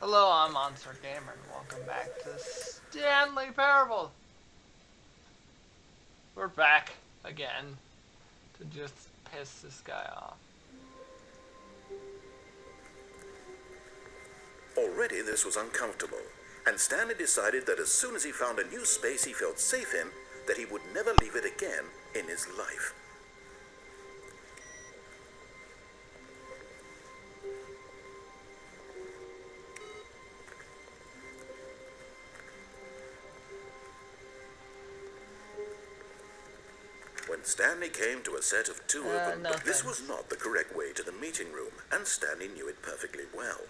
Hello, I'm Monster Gamer, and welcome back to Stanley Parable. We're back again to just piss this guy off. Already this was uncomfortable, and Stanley decided that as soon as he found a new space he felt safe in, that he would never leave it again in his life. When Stanley came to a set of two open doors, this was not the correct way to the meeting room, and Stanley knew it perfectly well.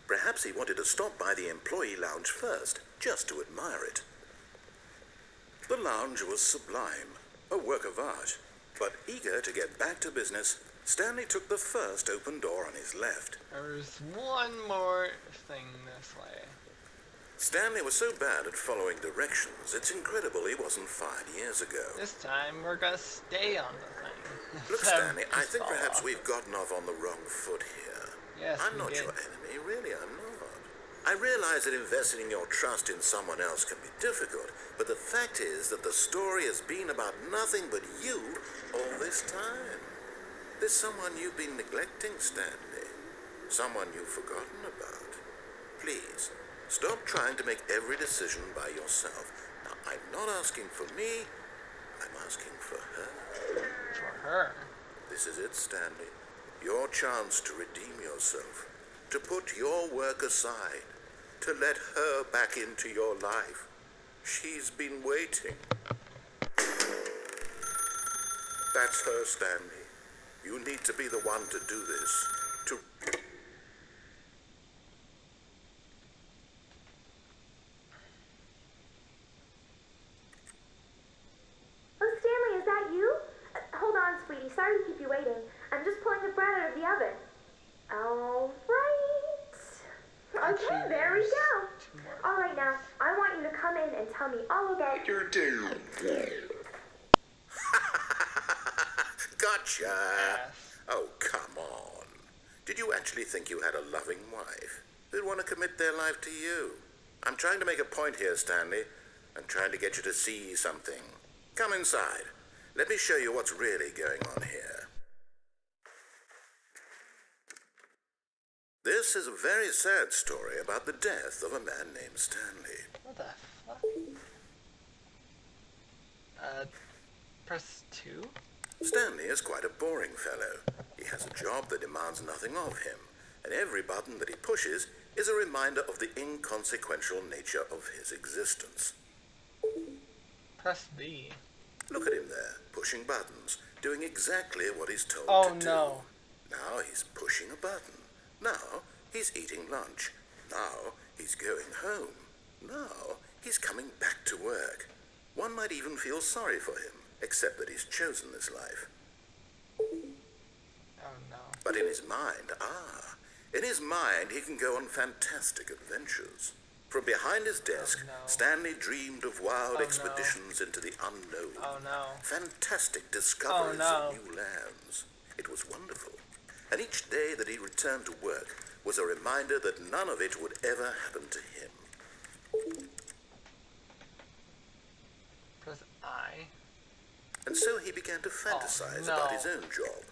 Perhaps he wanted to stop by the employee lounge first, just to admire it. The lounge was sublime, a work of art, but eager to get back to business, Stanley took the first open door on his left. There's one more thing this way. Stanley was so bad at following directions, it's incredible he wasn't fired years ago. This time we're gonna stay on the thing. Look, Stanley, I think perhaps we've gotten off on the wrong foot here. Yes, I'm not your enemy, really, I'm not. I realize that investing your trust in someone else can be difficult, but the fact is that the story has been about nothing but you all this time. There's someone you've been neglecting, Stanley. Someone you've forgotten about. Please, stop trying to make every decision by yourself. Now, I'm not asking for me, I'm asking for her. For her? This is it, Stanley. Your chance to redeem yourself, to put your work aside, to let her back into your life. She's been waiting. That's her, Stanley. You need to be the one to do this. Oh, Stanley, is that you? Hold on, sweetie. Sorry to keep you waiting. I'm just pulling the bread out of the oven. All right. Okay, there we go. All right, now, I want you to come in and tell me all about your day. Gotcha. Yes. Oh, come on. Did you actually think you had a loving wife who'd want to commit their life to you? I'm trying to make a point here, Stanley. I'm trying to get you to see something. Come inside. Let me show you what's really going on here. This is a very sad story about the death of a man named Stanley. What the fuck? Press 2? Stanley is quite a boring fellow. He has a job that demands nothing of him, and every button that he pushes is a reminder of the inconsequential nature of his existence. Press B. Look at him there, pushing buttons, doing exactly what he's told to do. No. Now he's pushing a button. Now he's eating lunch. Now he's going home. Now he's coming back to work. One might even feel sorry for him, except that he's chosen this life. Oh no. But in his mind, he can go on fantastic adventures. From behind his desk, Stanley dreamed of wild expeditions into the unknown. Oh no. Fantastic discoveries of new lands. It was wonderful. And each day that he returned to work was a reminder that none of it would ever happen to him. Press I. And so he began to fantasize about his own job.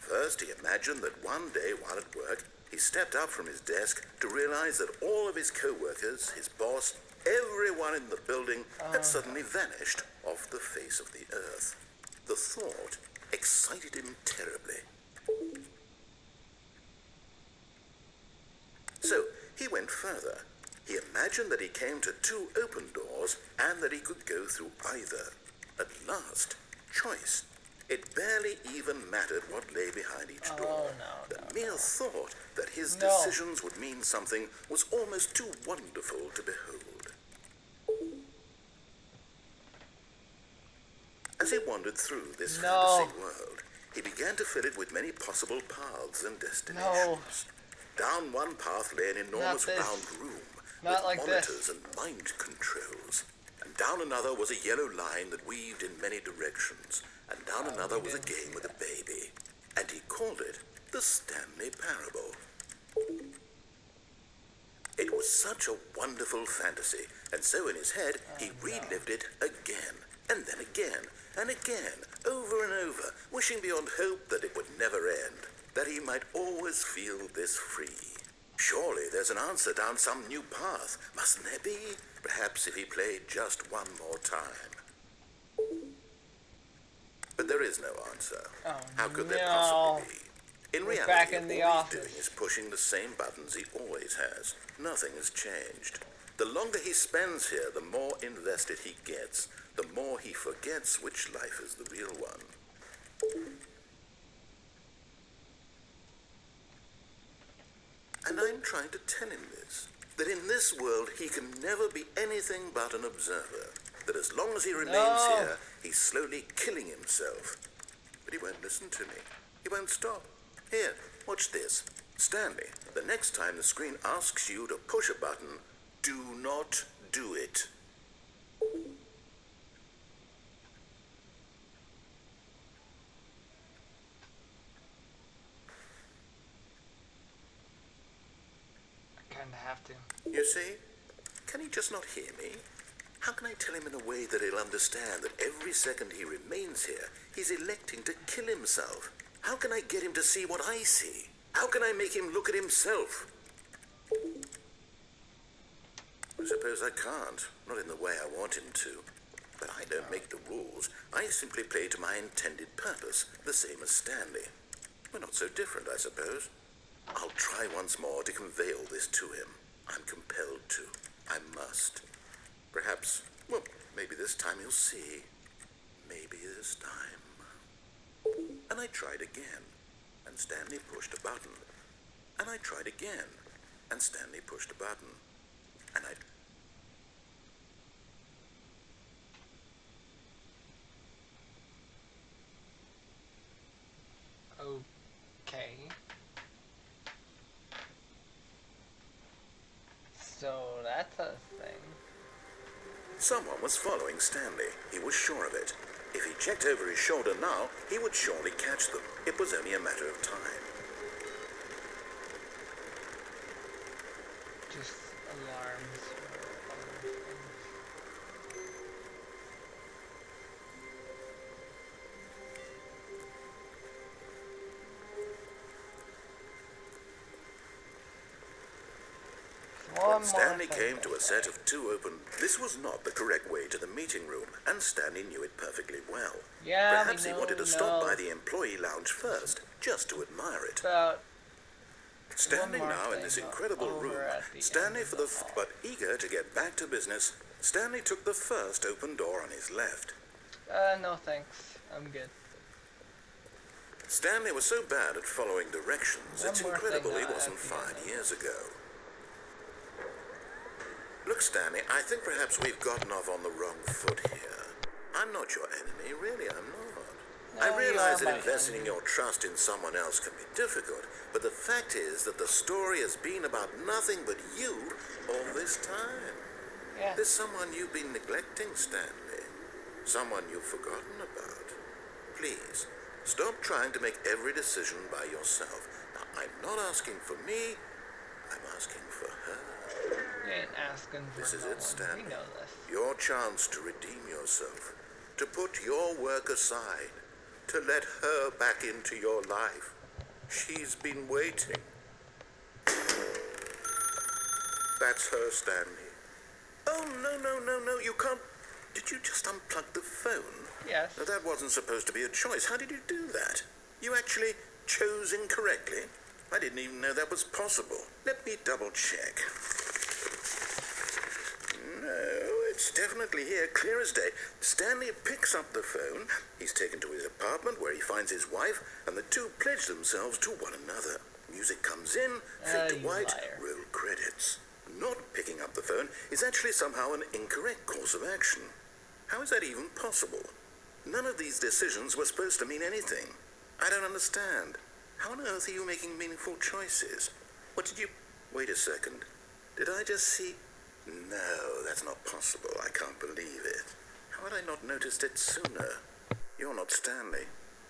First, he imagined that one day while at work, he stepped up from his desk to realize that all of his co-workers, his boss, everyone in the building had suddenly vanished off the face of the earth. The thought excited him terribly. So he went further. He imagined that he came to two open doors and that he could go through either. At last, choice. It barely even mattered what lay behind each door. The mere thought that his decisions would mean something was almost too wonderful to behold. As he wandered through this fantasy world, he began to fill it with many possible paths and destinations. Down one path lay an enormous round room with monitors and mind controls. And down another was a yellow line that weaved in many directions. And down another was a game with a baby. And he called it the Stanley Parable. It was such a wonderful fantasy, and so in his head, he relived it again, and then again, and again, over and over, wishing beyond hope that it would never end, that he might always feel this free. Surely there's an answer down some new path, mustn't there be? Perhaps if he played just one more time. But there is no answer. Oh, How could no. there possibly be? In We're reality, back in the all office. he's doing is pushing the same buttons he always has. Nothing has changed. The longer he spends here, the more invested he gets. The more he forgets which life is the real one. And I'm trying to tell him this. That in this world, he can never be anything but an observer. That as long as he remains here, he's slowly killing himself. But he won't listen to me. He won't stop. Here, watch this. Stanley, the next time the screen asks you to push a button, do not do it. I kinda have to. You see? Can he just not hear me? How can I tell him in a way that he'll understand that every second he remains here, he's electing to kill himself? How can I get him to see what I see? How can I make him look at himself? I suppose I can't, not in the way I want him to. But I don't make the rules. I simply play to my intended purpose, the same as Stanley. We're not so different, I suppose. I'll try once more to convey all this to him. I'm compelled to. I must. Perhaps, well, maybe this time he'll see. Maybe this time. And I tried again, and Stanley pushed a button. And I tried again, and Stanley pushed a button. And I... Okay. So that's a thing. Someone was following Stanley. He was sure of it. If he checked over his shoulder now, he would surely catch them. It was only a matter of time. Just alarms or other things. When Stanley came to a set of two open... This was not the correct way to the meeting room, and Stanley knew it perfectly well. Yeah, Perhaps he wanted to stop by the employee lounge first, just to admire it. About Standing now in this incredible room, Stanley but eager to get back to business, Stanley took the first open door on his left. no thanks. I'm good. Stanley was so bad at following directions, it's One more incredible thing he I wasn't have to fired get. years ago. Look, Stanley, I think perhaps we've gotten off on the wrong foot here. I'm not your enemy, really, I'm not. No, I realize you are that my investing enemy. in your trust in someone else can be difficult, but the fact is that the story has been about nothing but you all this time. Yeah. There's someone you've been neglecting, Stanley. Someone you've forgotten about. Please, stop trying to make every decision by yourself. Now, I'm not asking for me, I'm asking for her. You ain't asking for This is no it, one. Stanley. We know this. Your chance to redeem yourself, to put your work aside, to let her back into your life. She's been waiting. That's her, Stanley. Oh, no, you can't... Did you just unplug the phone? Yes. Now, that wasn't supposed to be a choice. How did you do that? You actually chose incorrectly? I didn't even know that was possible. Let me double check. No, it's definitely here, clear as day. Stanley picks up the phone. He's taken to his apartment where he finds his wife, and the two pledge themselves to one another. Music comes in, fade to You white, liar. roll credits. Not picking up the phone is actually somehow an incorrect course of action. How is that even possible? None of these decisions were supposed to mean anything. I don't understand. How on earth are you making meaningful choices? What did you... Wait a second. Did I just see... No, that's not possible. I can't believe it. How had I not noticed it sooner? You're not Stanley.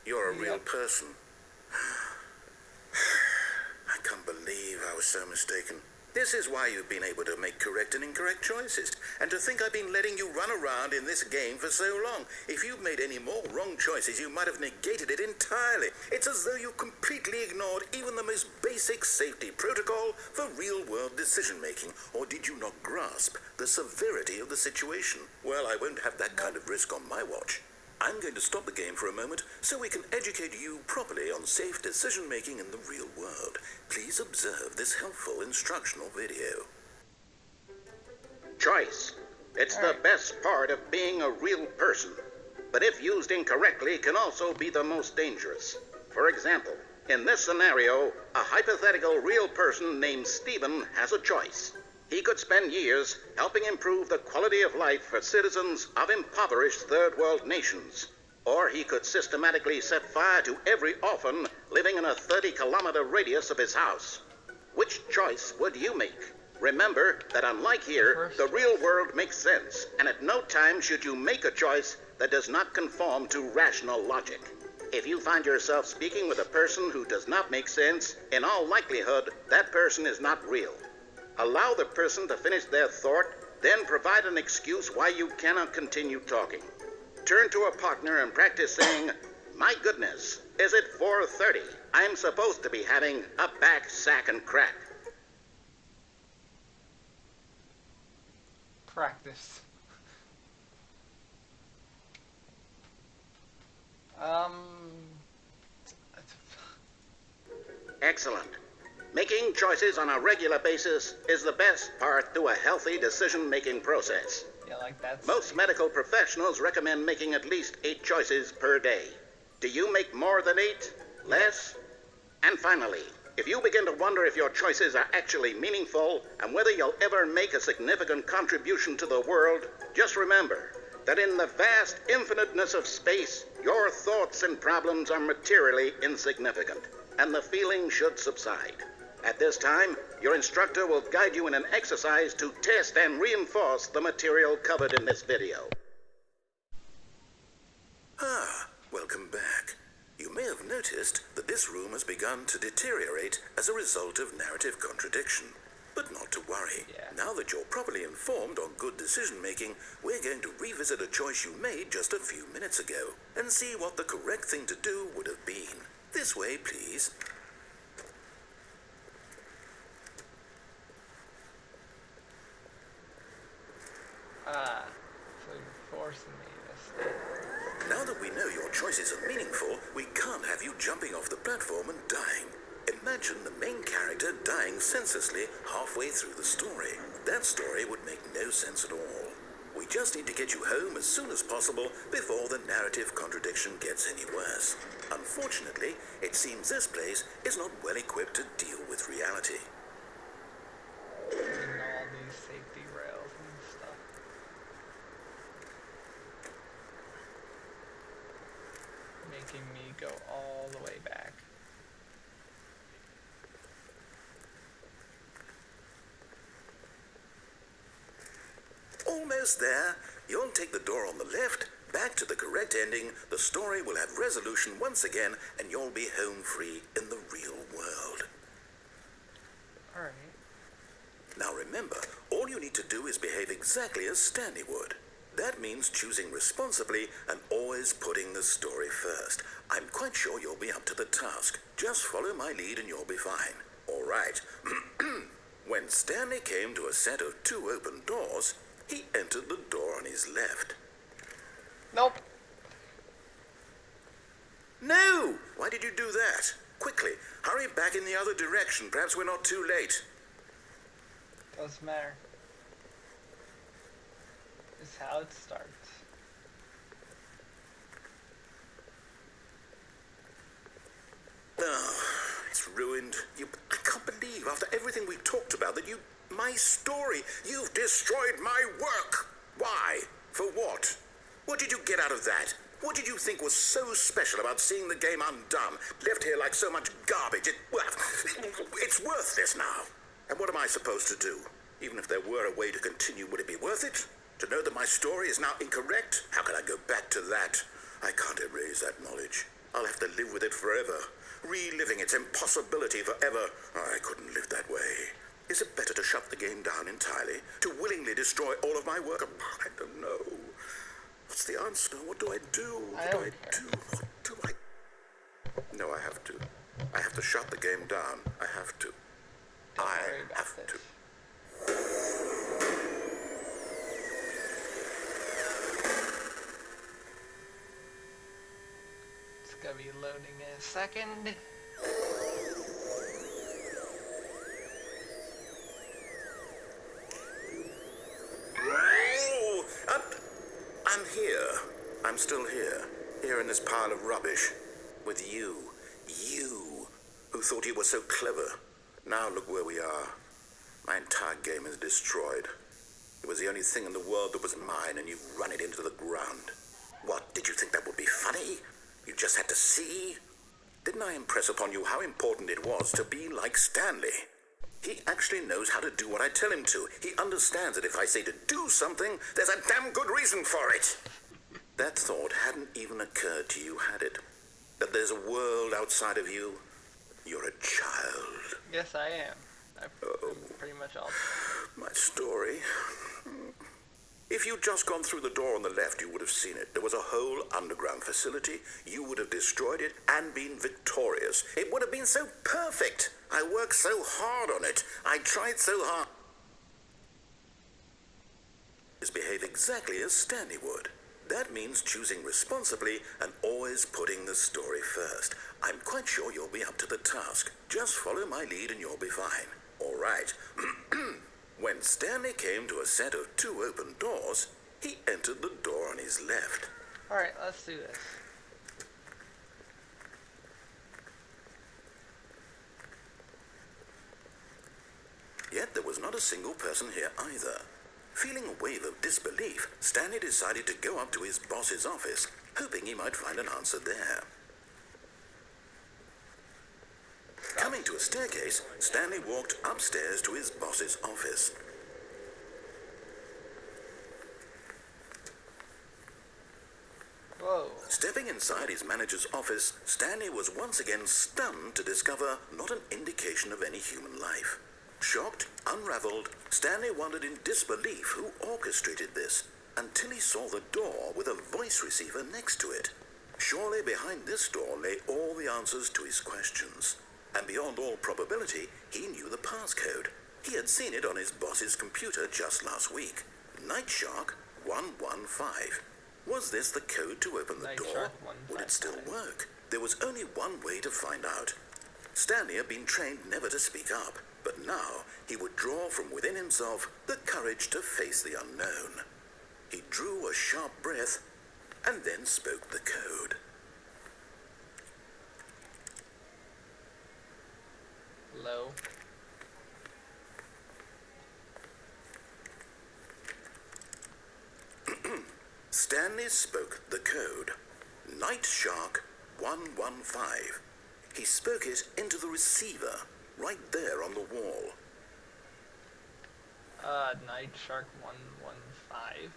You're a real person. I can't believe I was so mistaken. This is why you've been able to make correct and incorrect choices. And to think I've been letting you run around in this game for so long. If you'd made any more wrong choices, you might have negated it entirely. It's as though you completely ignored even the most basic safety protocol for real-world decision-making. Or did you not grasp the severity of the situation? Well, I won't have that kind of risk on my watch. I'm going to stop the game for a moment so we can educate you properly on safe decision-making in the real world. Please observe this helpful instructional video. Choice. It's the best part of being a real person. But if used incorrectly, can also be the most dangerous. For example, in this scenario, a hypothetical real person named Stephen has a choice. He could spend years helping improve the quality of life for citizens of impoverished third world nations. Or he could systematically set fire to every orphan living in a 30-kilometer radius of his house. Which choice would you make? Remember that unlike here, the real world makes sense, and at no time should you make a choice that does not conform to rational logic. If you find yourself speaking with a person who does not make sense, in all likelihood, that person is not real. Allow the person to finish their thought, then provide an excuse why you cannot continue talking. Turn to a partner and practice saying, "My goodness, is it 4:30? I'm supposed to be having a back, sack, and crack." Practice. Excellent. Making choices on a regular basis is the best part to a healthy decision-making process. Yeah, like that. Most medical professionals recommend making at least 8 choices per day. Do you make more than 8? Less? And finally, if you begin to wonder if your choices are actually meaningful and whether you'll ever make a significant contribution to the world, just remember that in the vast infiniteness of space, your thoughts and problems are materially insignificant, and the feeling should subside. At this time, your instructor will guide you in an exercise to test and reinforce the material covered in this video. Welcome back. You may have noticed that this room has begun to deteriorate as a result of narrative contradiction. But not to worry. Yeah. Now that you're properly informed on good decision-making, we're going to revisit a choice you made just a few minutes ago and see what the correct thing to do would have been. This way, please. So you're forcing me to stay. Now that we know your choices are meaningful, we can't have you jumping off the platform and dying. Imagine the main character dying senselessly halfway through the story. That story would make no sense at all. We just need to get you home as soon as possible before the narrative contradiction gets any worse. Unfortunately, it seems this place is not well equipped to deal with reality. And all these safety rails and stuff. Making me go all the way back. Almost there. You'll take the door on the left, back to the correct ending, the story will have resolution once again, and you'll be home free in the real world. Alright. Now remember, all you need to do is behave exactly as Stanley would. That means choosing responsibly and always putting the story first. I'm quite sure you'll be up to the task. Just follow my lead and you'll be fine. All right. When Stanley came to a set of 2 open doors, he entered the door on his left. Nope. No! Why did you do that? Quickly, hurry back in the other direction. Perhaps we're not too late. Doesn't matter. This is how it starts. Oh, it's ruined. I can't believe, after everything we talked about, that my story, you've destroyed my work. Why? For what? What did you get out of that? What did you think was so special about seeing the game undone, left here like so much garbage? It's worthless now. And what am I supposed to do? Even if there were a way to continue, would it be worth it? To know that my story is now incorrect? How can I go back to that? I can't erase that knowledge. I'll have to live with it forever, reliving its impossibility forever. I couldn't live that way. Is it better to down entirely? To willingly destroy all of my work? I don't know. What's the answer? What do I do? What do I do? What do I... No, I have to. I have to shut the game down. I have to. I have to. It's gonna be loading in a second. Oh, I'm here. I'm still here. Here in this pile of rubbish. With you. You, who thought you were so clever. Now look where we are. My entire game is destroyed. It was the only thing in the world that was mine, and you run it into the ground. What, did you think that would be funny? You just had to see? Didn't I impress upon you how important it was to be like Stanley? He actually knows how to do what I tell him to. He understands that if I say to do something, there's a damn good reason for it. That thought hadn't even occurred to you, had it? That there's a world outside of you? You're a child. Yes, I am. I'm pretty much all. My story. If you'd just gone through the door on the left, you would have seen it. There was a whole underground facility. You would have destroyed it and been victorious. It would have been so perfect. I worked so hard on it. I tried so hard. Behave exactly as Stanley would. That means choosing responsibly and always putting the story first. I'm quite sure you'll be up to the task. Just follow my lead and you'll be fine. All right. When Stanley came to a set of 2 open doors, he entered the door on his left. Alright, let's do this. Yet there was not a single person here either. Feeling a wave of disbelief, Stanley decided to go up to his boss's office, hoping he might find an answer there. Coming to a staircase, Stanley walked upstairs to his boss's office. Whoa. Stepping inside his manager's office, Stanley was once again stunned to discover not an indication of any human life. Shocked, unraveled, Stanley wondered in disbelief who orchestrated this, until he saw the door with a voice receiver next to it. Surely behind this door lay all the answers to his questions. And beyond all probability, he knew the passcode. He had seen it on his boss's computer just last week. Night Shark 115. Was this the code to open the Night door? Shark Would it still 155. work? There was only one way to find out. Stanley had been trained never to speak up, but now he would draw from within himself the courage to face the unknown. He drew a sharp breath and then spoke the code. Low. Stanley spoke the code. Night Shark 115. He spoke it into the receiver, right there on the wall. Night Shark 115.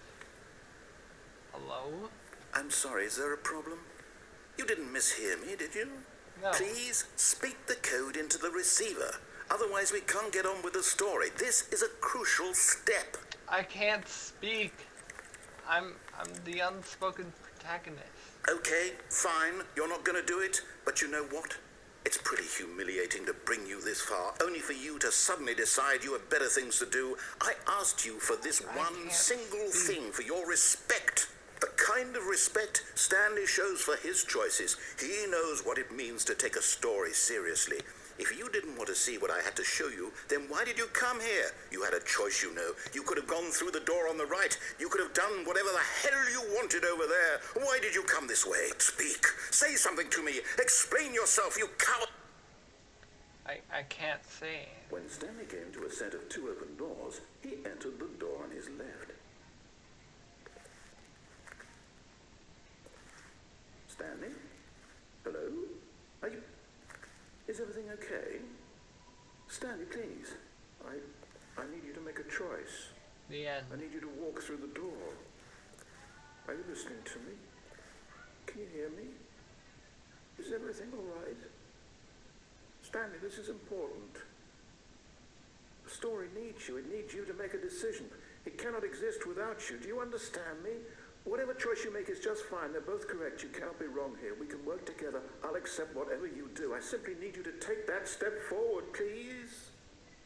Hello? I'm sorry, is there a problem? You didn't mishear me, did you? No. Please speak the code into the receiver. Otherwise we can't get on with the story. This is a crucial step. I can't speak. I'm the unspoken protagonist. Okay, fine, you're not gonna do it, but you know what? It's pretty humiliating to bring you this far, only for you to suddenly decide you have better things to do. I asked you for this one can't single speak. thing, for your respect. The kind of respect Stanley shows for his choices. He knows what it means to take a story seriously. If you didn't want to see what I had to show you, then why did you come here? You had a choice, you know. You could have gone through the door on the right. You could have done whatever the hell you wanted over there. Why did you come this way? Speak. Say something to me. Explain yourself, you coward. I can't say. When Stanley came to a set of 2 open doors, he entered the door on his left. Stanley? Hello? Are you... Is everything okay? Stanley, please. I need you to make a choice. The end. I need you to walk through the door. Are you listening to me? Can you hear me? Is everything all right? Stanley, this is important. story needs you. It needs you to make a decision. It cannot exist without you. Do you understand me? Whatever choice you make is just fine. They're both correct. You cannot be wrong here. We can work together. I'll accept whatever you do. I simply need you to take that step forward, please.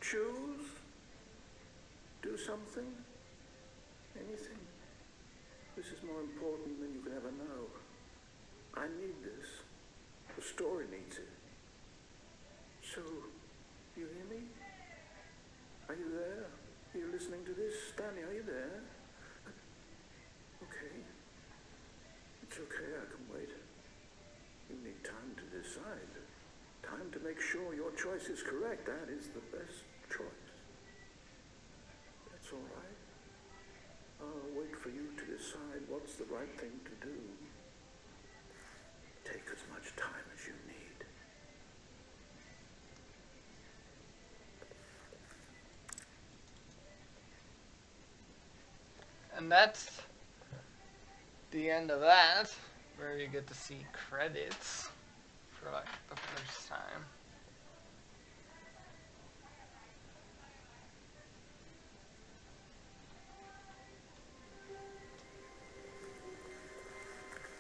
Choose. Do something. Anything. This is more important than you can ever know. I need this. The story needs it. So, you hear me? Are you there? Are you listening to this? Stanley, are you there? Okay. It's okay, I can wait. You need time to decide. Time to make sure your choice is correct. That is the best choice. That's all right. I'll wait for you to decide what's the right thing to do. Take as much time as you need. And that's the end of that, where you get to see credits for like the first time.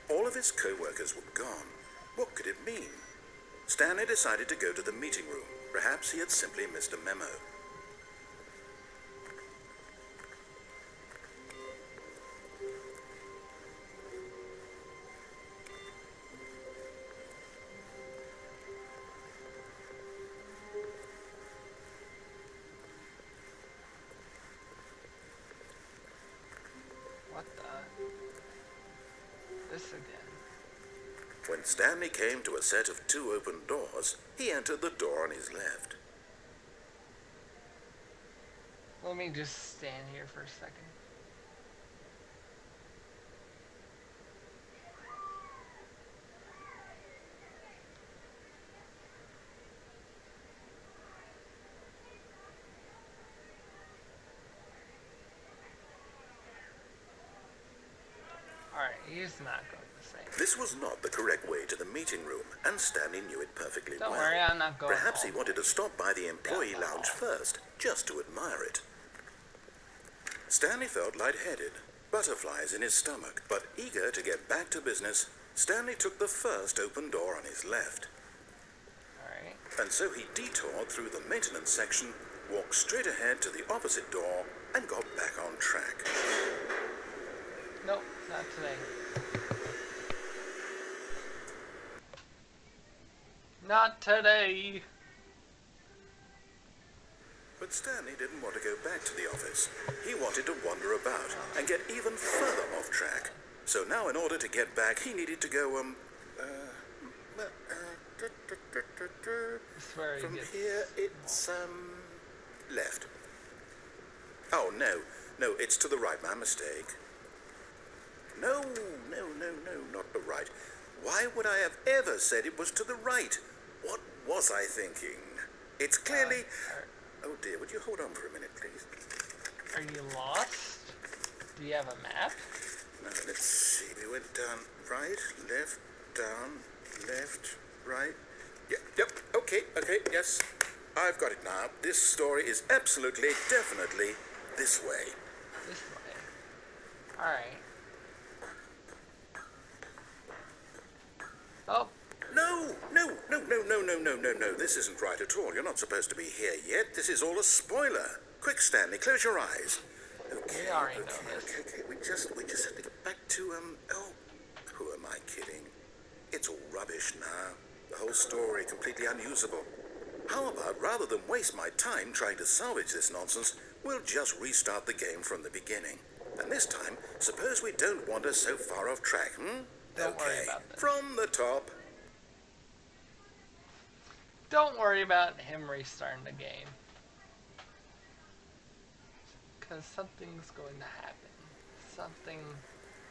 All of his co-workers were gone. What could it mean? Stanley decided to go to the meeting room. Perhaps he had simply missed a memo. What the? This again. When Stanley came to a set of 2 open doors, he entered the door on his left. Let me just stand here for a second. Alright, he's not going the same. This was not the correct way to the meeting room, and Stanley knew it perfectly Don't well. worry, I'm not going Perhaps home. he wanted to stop by the employee Yeah, lounge first, just to admire it. Stanley felt lightheaded, butterflies in his stomach, but eager to get back to business, Stanley took the first open door on his left. Alright. And so he detoured through the maintenance section, walked straight ahead to the opposite door, and got back on track. Nope, not today. Not today. But Stanley didn't want to go back to the office. He wanted to wander about and get even further off track. So now in order to get back, he needed to go, This is where he from gets here, it's, left. Oh, no, it's to the right, my mistake. No, not the right. Why would I have ever said it was to the right? What was I thinking? It's clearly... Oh dear, would you hold on for a minute, please? Are you lost? Do you have a map? Now, let's see. We went down, right, left, down, left, right. Yep, okay, yes. I've got it now. This story is absolutely, definitely this way. This way. Alright. Oh, No. This isn't right at all. You're not supposed to be here yet. This is all a spoiler. Quick, Stanley, close your eyes. Okay, we already know this. okay. We just have to get back to, who am I kidding? It's all rubbish now. The whole story completely unusable. How about, rather than waste my time trying to salvage this nonsense, we'll just restart the game from the beginning. And this time, suppose we don't wander so far off track, Don't worry about this. From the top. Don't worry about him restarting the game. Because something's going to happen. Something...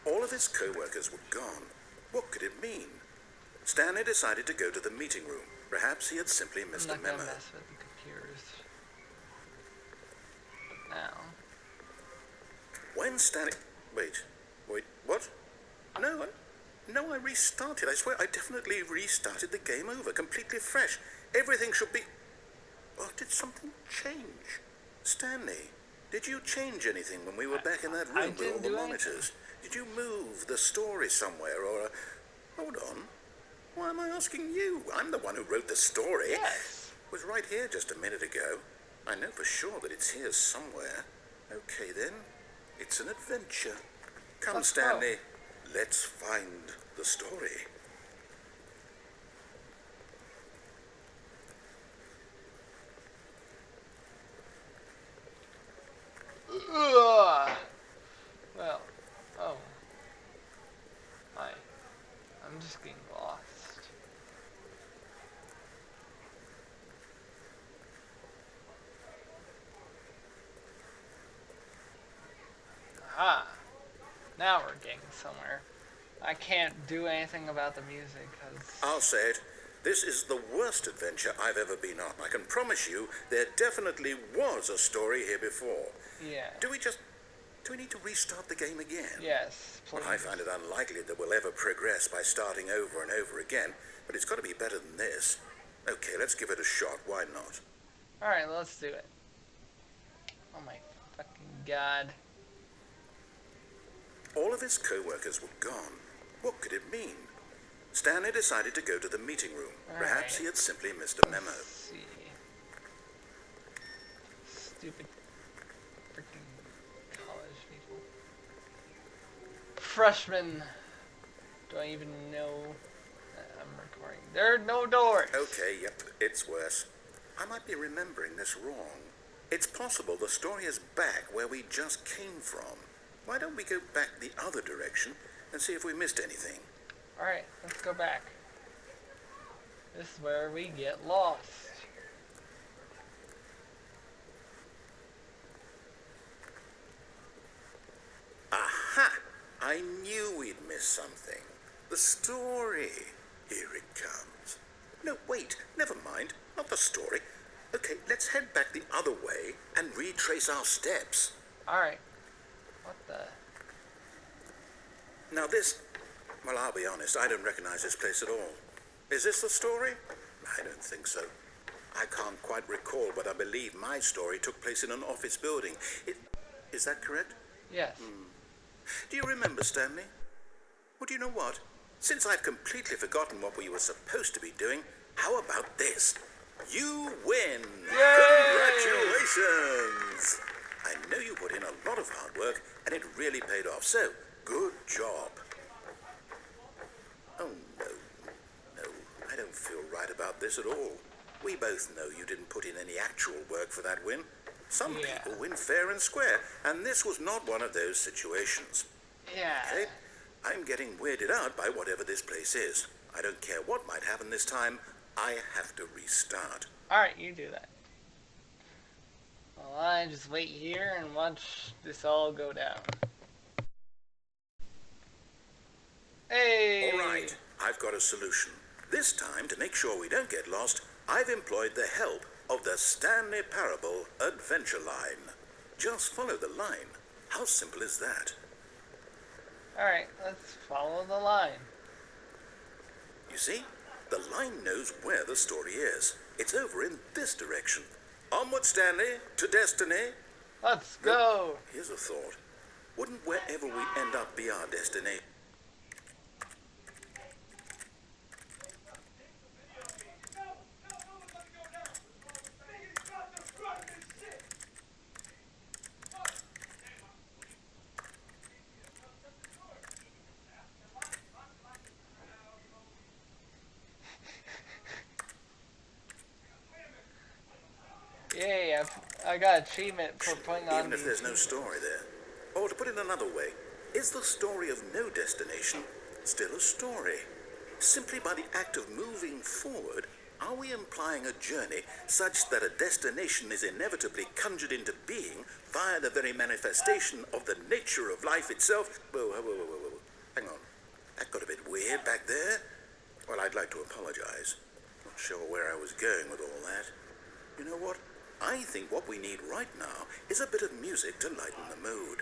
All of his co-workers were gone. What could it mean? Stanley decided to go to the meeting room. Perhaps he had simply missed a I'm not memo. gonna mess with the computers. But now... When Stanley... Wait, what? No, I restarted. I swear, I definitely restarted the game over, completely fresh. Everything should be... Oh, did something change? Stanley, did you change anything when we were back in that room with all the monitors? Did you move the story somewhere, or... Hold on. Why am I asking you? I'm the one who wrote the story. Yes. It was right here just a minute ago. I know for sure that it's here somewhere. Okay, then. It's an adventure. Come, Let's Stanley. Let's find the story. Ugh. Well, oh. Hi. I'm just getting lost. Aha. Now we're getting somewhere. I can't do anything about the music because... I'll say it. This is the worst adventure I've ever been on. I can promise you there definitely was a story here before. Yeah. Do we need to restart the game again? Yes, please. Well, I find it unlikely that we'll ever progress by starting over and over again, but it's got to be better than this. Okay, let's give it a shot. Why not? Alright, let's do it. Oh my fucking god. All of his co-workers were gone. What could it mean? Stanley decided to go to the meeting room. Perhaps he had simply missed a memo. Let's see. Stupid freaking college people. Freshmen. Do I even know that I'm recording? There are no doors. Okay, yep, it's worse. I might be remembering this wrong. It's possible the story is back where we just came from. Why don't we go back the other direction and see if we missed anything? Alright, let's go back. This is where we get lost. Aha! I knew we'd missed something. The story. Here it comes. No, wait, never mind. Not the story. Okay, let's head back the other way and retrace our steps. Alright. What the... Now this... Well, I'll be honest, I don't recognize this place at all. Is this the story? I don't think so. I can't quite recall, but I believe my story took place in an office building. Is that correct? Yes. Do you remember, Stanley? Well, do you know what? Since I've completely forgotten what we were supposed to be doing, how about this? You win! Yay! Congratulations! I know you put in a lot of hard work, and it really paid off, so good job. Oh, no, I don't feel right about this at all. We both know you didn't put in any actual work for that win. Some people win fair and square, and this was not one of those situations. Yeah. Okay? I'm getting weirded out by whatever this place is. I don't care what might happen this time. I have to restart. Alright, you do that. Well, I just wait here and watch this all go down. Hey! All right, I've got a solution. This time, to make sure we don't get lost, I've employed the help of the Stanley Parable Adventure Line. Just follow the line. How simple is that? Alright, let's follow the line. You see, the line knows where the story is. It's over in this direction. Onward, Stanley, to destiny. Let's go! Here's a thought. Wouldn't wherever we end up be our destination? Yay, I got achievement for putting on Even if there's no story there. Or to put it another way, is the story of no destination still a story? Simply by the act of moving forward, are we implying a journey such that a destination is inevitably conjured into being via the very manifestation of the nature of life itself? Whoa. Hang on. That got a bit weird back there. Well, I'd like to apologize. Not sure where I was going with all that. You know what? I think what we need right now is a bit of music to lighten the mood.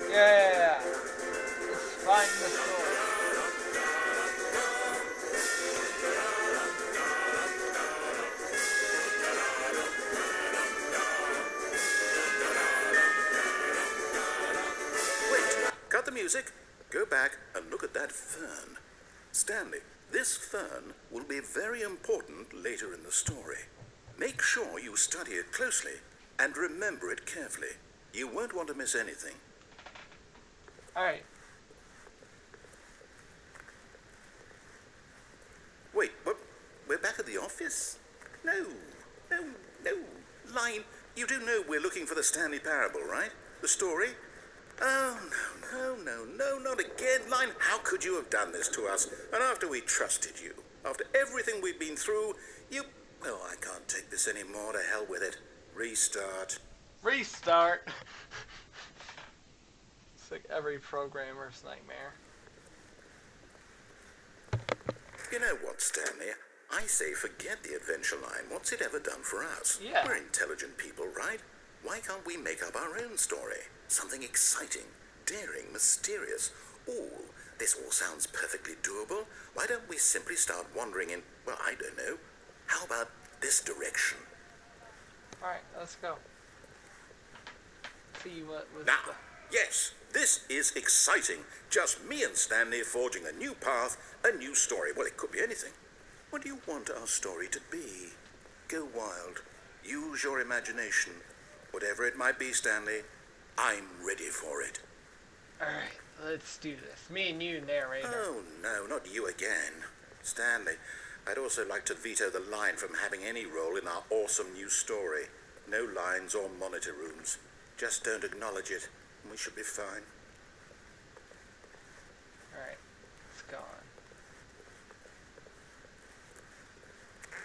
Yeah! Let's find the story. music, go back and look at that fern. Stanley, this fern will be very important later in the story. Make sure you study it closely and remember it carefully. You won't want to miss anything. Alright. Wait, what? We're back at the office? No. Line, you do know we're looking for the Stanley Parable, right? The story? Oh, no, not again. Line, how could you have done this to us? And after we trusted you, after everything we've been through, you... Oh, I can't take this anymore. To hell with it. Restart. Restart! It's like every programmer's nightmare. You know what, Stanley? I say forget the adventure line. What's it ever done for us? Yeah. We're intelligent people, right? Why can't we make up our own story? Something exciting, daring, mysterious. Ooh, this all sounds perfectly doable. Why don't we simply start wandering in, well, I don't know. How about this direction? Alright, let's go. See what was Now, yes, this is exciting. Just me and Stanley forging a new path, a new story. Well, it could be anything. What do you want our story to be? Go wild. Use your imagination. Whatever it might be, Stanley, I'm ready for it. Alright, let's do this. Me and you, narrator. Oh, no, not you again. Stanley, I'd also like to veto the line from having any role in our awesome new story. No lines or monitor rooms. Just don't acknowledge it, and we should be fine. Alright, it's gone.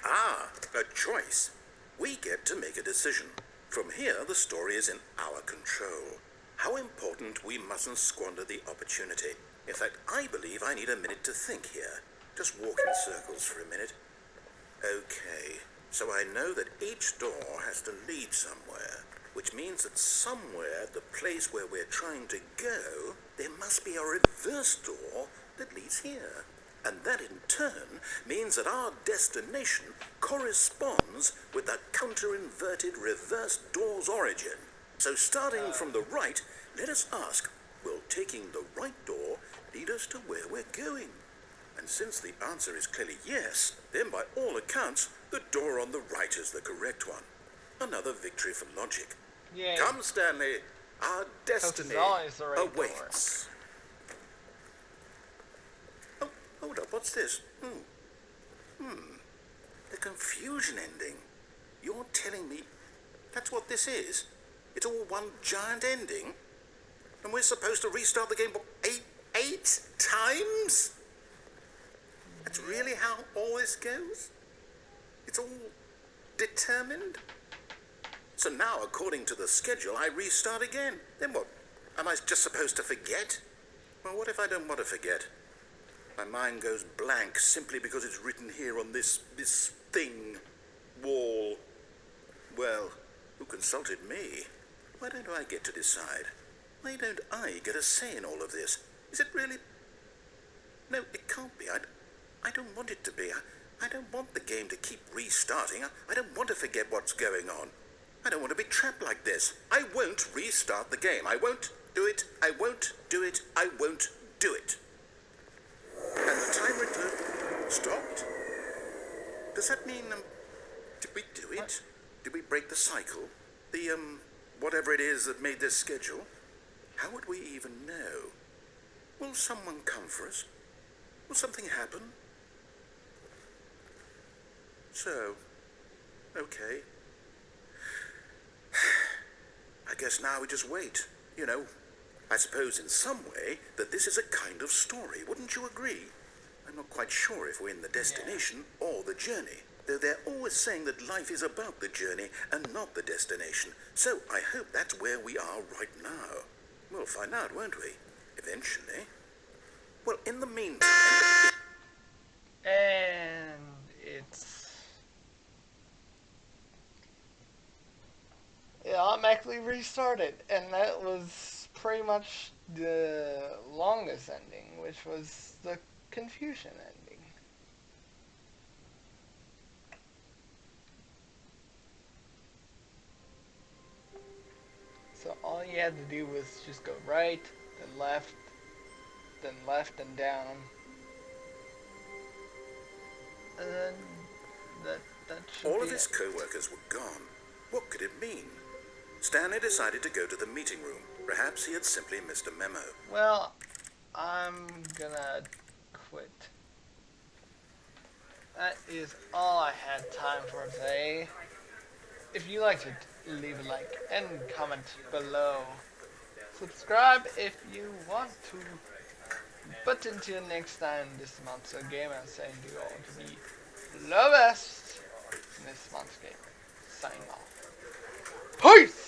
Ah, a choice. We get to make a decision. From here, the story is in our control. How important we mustn't squander the opportunity. In fact, I believe I need a minute to think here. Just walk in circles for a minute. Okay, so I know that each door has to lead somewhere, which means that somewhere at the place where we're trying to go, there must be a reverse door that leads here. And that in turn means that our destination corresponds with the counter-inverted reverse door's origin. So starting from the right, let us ask, will taking the right door lead us to where we're going? And since the answer is clearly yes, then by all accounts, the door on the right is the correct one. Another victory for logic. Yay. Come, Stanley, our destiny always the right awaits. Oh, hold up, what's this? The confusion ending. You're telling me that's what this is? It's all one giant ending? And we're supposed to restart the game eight times? That's really how all this goes? It's all determined? So now, according to the schedule, I restart again. Then what? Am I just supposed to forget? Well, what if I don't want to forget? My mind goes blank simply because it's written here on this thing, wall. Well, who consulted me? Why don't I get to decide? Why don't I get a say in all of this? Is it really... No, it can't be. I don't want it to be. I don't want the game to keep restarting. I don't want to forget what's going on. I don't want to be trapped like this. I won't restart the game. I won't do it. I won't do it. I won't do it. And the timer stopped. Does that mean, did we do it? What? Did we break the cycle? The, whatever it is that made this schedule? How would we even know? Will someone come for us? Will something happen? So, okay. I guess now we just wait. You know, I suppose in some way that this is a kind of story. Wouldn't you agree? I'm not quite sure if we're in the destination or the journey. Though they're always saying that life is about the journey and not the destination. So I hope that's where we are right now. We'll find out, won't we? Eventually. Well, in the meantime... And it's... It automatically restarted, and that was pretty much the longest ending, which was the confusion ending. So all you had to do was just go right, then left, then left and down. And then that should All be of his it. co-workers were gone. What could it mean? Stanley decided to go to the meeting room. Perhaps he had simply missed a memo. Well, I'm gonna quit. That is all I had time for today. If you liked it, leave a like and comment below. Subscribe if you want to. But until next time, this is Monster Gamer saying to you all to be the best in this monster game. Signing off. Peace!